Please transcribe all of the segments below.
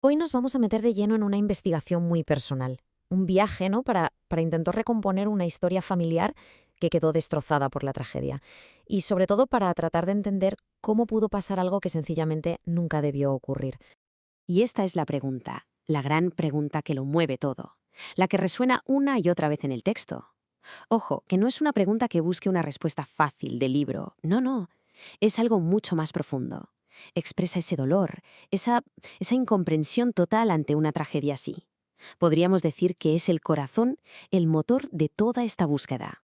Hoy nos vamos a meter de lleno en una investigación muy personal, un viaje, ¿no? Para intentar recomponer una historia familiar que quedó destrozada por la tragedia. Y sobre todo para tratar de entender cómo pudo pasar algo que sencillamente nunca debió ocurrir. Y esta es la pregunta, la gran pregunta que lo mueve todo, la que resuena una y otra vez en el texto. Ojo, que no es una pregunta que busque una respuesta fácil de libro, no, es algo mucho más profundo. Expresa ese dolor, esa incomprensión total ante una tragedia así. Podríamos decir que es el corazón, el motor de toda esta búsqueda.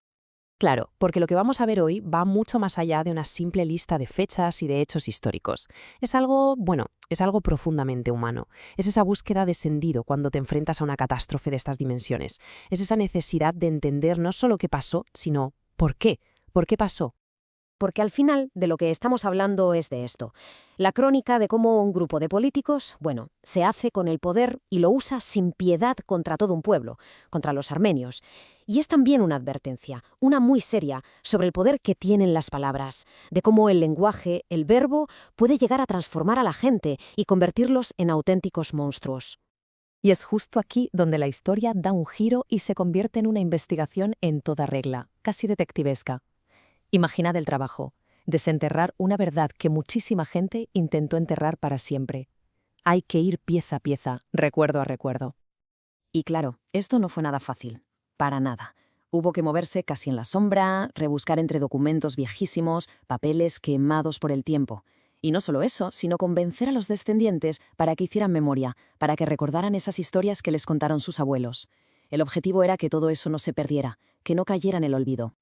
Claro, porque lo que vamos a ver hoy va mucho más allá de una simple lista de fechas y de hechos históricos. Es algo, bueno, es algo profundamente humano. Es esa búsqueda de sentido cuando te enfrentas a una catástrofe de estas dimensiones. Es esa necesidad de entender no solo qué pasó, sino por qué. ¿Por qué pasó? Porque al final de lo que estamos hablando es de esto. La crónica de cómo un grupo de políticos, bueno, se hace con el poder y lo usa sin piedad contra todo un pueblo, contra los armenios. Y es también una advertencia, una muy seria, sobre el poder que tienen las palabras, de cómo el lenguaje, el verbo, puede llegar a transformar a la gente y convertirlos en auténticos monstruos. Y es justo aquí donde la historia da un giro y se convierte en una investigación en toda regla, casi detectivesca. Imaginad el trabajo, desenterrar una verdad que muchísima gente intentó enterrar para siempre. Hay que ir pieza a pieza, recuerdo a recuerdo. Y claro, esto no fue nada fácil, para nada. Hubo que moverse casi en la sombra, rebuscar entre documentos viejísimos, papeles quemados por el tiempo. Y no solo eso, sino convencer a los descendientes para que hicieran memoria, para que recordaran esas historias que les contaron sus abuelos. El objetivo era que todo eso no se perdiera, que no cayera en el olvido.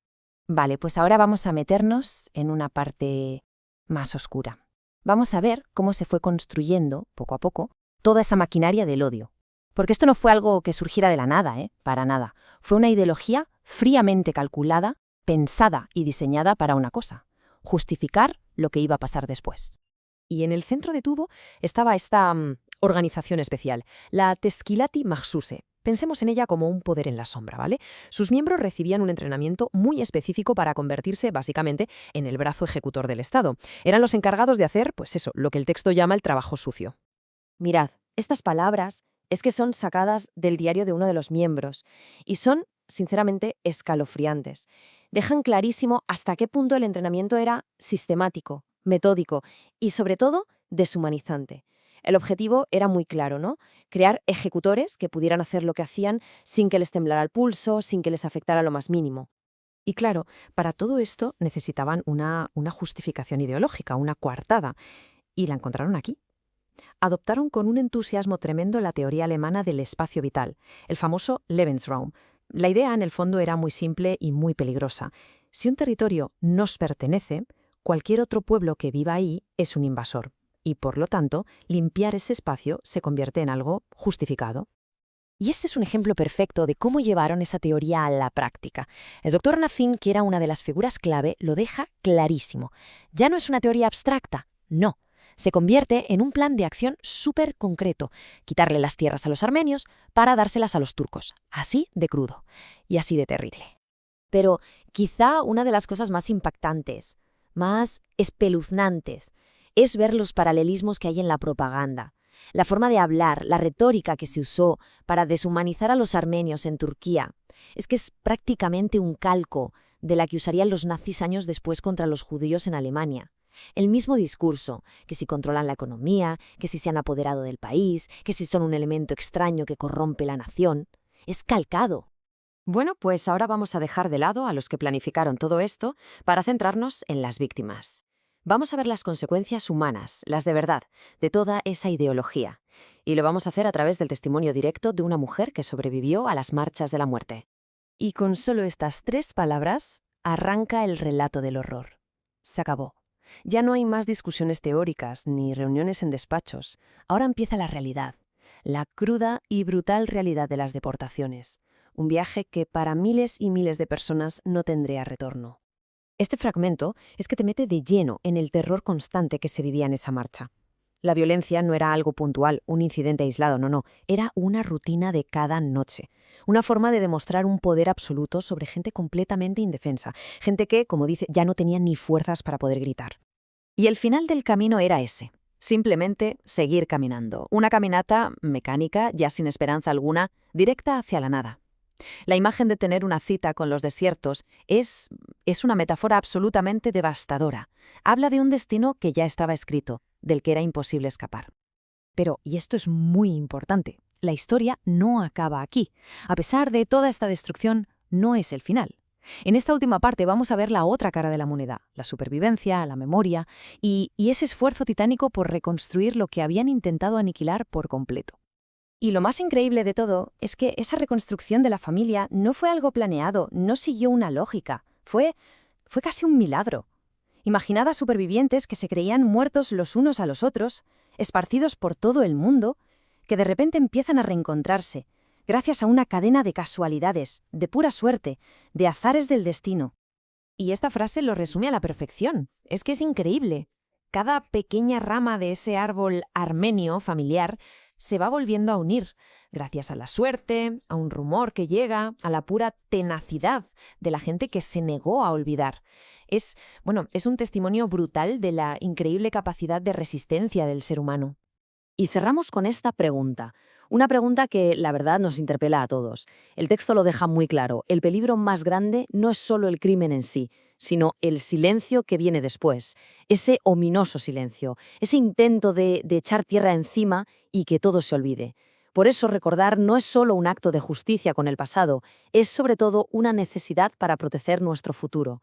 Vale, pues ahora vamos a meternos en una parte más oscura. Vamos a ver cómo se fue construyendo, poco a poco, toda esa maquinaria del odio. Porque esto no fue algo que surgiera de la nada, para nada. Fue una ideología fríamente calculada, pensada y diseñada para una cosa: justificar lo que iba a pasar después. Y en el centro de todo estaba esta organización especial, la Teshkilat Mahsuse. Pensemos en ella como un poder en la sombra, ¿vale? Sus miembros recibían un entrenamiento muy específico para convertirse, básicamente, en el brazo ejecutor del Estado. Eran los encargados de hacer, pues eso, lo que el texto llama el trabajo sucio. Mirad, estas palabras es que son sacadas del diario de uno de los miembros y son, sinceramente, escalofriantes. Dejan clarísimo hasta qué punto el entrenamiento era sistemático, metódico y, sobre todo, deshumanizante. El objetivo era muy claro, ¿no? Crear ejecutores que pudieran hacer lo que hacían sin que les temblara el pulso, sin que les afectara lo más mínimo. Y claro, para todo esto necesitaban una justificación ideológica, una coartada, y la encontraron aquí. Adoptaron con un entusiasmo tremendo la teoría alemana del espacio vital, el famoso Lebensraum. La idea, en el fondo, era muy simple y muy peligrosa. Si un territorio nos pertenece, cualquier otro pueblo que viva ahí es un invasor. Y, por lo tanto, limpiar ese espacio se convierte en algo justificado. Y ese es un ejemplo perfecto de cómo llevaron esa teoría a la práctica. El doctor Nazim, que era una de las figuras clave, lo deja clarísimo. Ya no es una teoría abstracta, no. Se convierte en un plan de acción súper concreto: quitarle las tierras a los armenios para dárselas a los turcos. Así de crudo y así de terrible. Pero quizá una de las cosas más impactantes, más espeluznantes, es ver los paralelismos que hay en la propaganda. La forma de hablar, la retórica que se usó para deshumanizar a los armenios en Turquía, es que es prácticamente un calco de la que usarían los nazis años después contra los judíos en Alemania. El mismo discurso, que si controlan la economía, que si se han apoderado del país, que si son un elemento extraño que corrompe la nación, es calcado. Bueno, pues ahora vamos a dejar de lado a los que planificaron todo esto para centrarnos en las víctimas. Vamos a ver las consecuencias humanas, las de verdad, de toda esa ideología. Y lo vamos a hacer a través del testimonio directo de una mujer que sobrevivió a las marchas de la muerte. Y con solo estas 3 palabras arranca el relato del horror. Se acabó. Ya no hay más discusiones teóricas ni reuniones en despachos. Ahora empieza la realidad, la cruda y brutal realidad de las deportaciones. Un viaje que para miles y miles de personas no tendría retorno. Este fragmento es que te mete de lleno en el terror constante que se vivía en esa marcha. La violencia no era algo puntual, un incidente aislado, no, era una rutina de cada noche. Una forma de demostrar un poder absoluto sobre gente completamente indefensa, gente que, como dice, ya no tenía ni fuerzas para poder gritar. Y el final del camino era ese: Simplemente seguir caminando. Una caminata mecánica, ya sin esperanza alguna, directa hacia la nada. La imagen de tener una cita con los desiertos es una metáfora absolutamente devastadora. Habla de un destino que ya estaba escrito, del que era imposible escapar. Pero, y esto es muy importante, la historia no acaba aquí. A pesar de toda esta destrucción, no es el final. En esta última parte vamos a ver la otra cara de la moneda, la supervivencia, la memoria y ese esfuerzo titánico por reconstruir lo que habían intentado aniquilar por completo. Y lo más increíble de todo es que esa reconstrucción de la familia no fue algo planeado, no siguió una lógica, fue casi un milagro. Imaginad a supervivientes que se creían muertos los unos a los otros, esparcidos por todo el mundo, que de repente empiezan a reencontrarse, gracias a una cadena de casualidades, de pura suerte, de azares del destino. Y esta frase lo resume a la perfección. Es que es increíble. Cada pequeña rama de ese árbol armenio familiar se va volviendo a unir, gracias a la suerte, a un rumor que llega, a la pura tenacidad de la gente que se negó a olvidar. Es un testimonio brutal de la increíble capacidad de resistencia del ser humano. Y cerramos con esta pregunta. Una pregunta que, la verdad, nos interpela a todos. El texto lo deja muy claro. El peligro más grande no es solo el crimen en sí, sino el silencio que viene después. Ese ominoso silencio, ese intento de echar tierra encima y que todo se olvide. Por eso recordar no es solo un acto de justicia con el pasado, es sobre todo una necesidad para proteger nuestro futuro.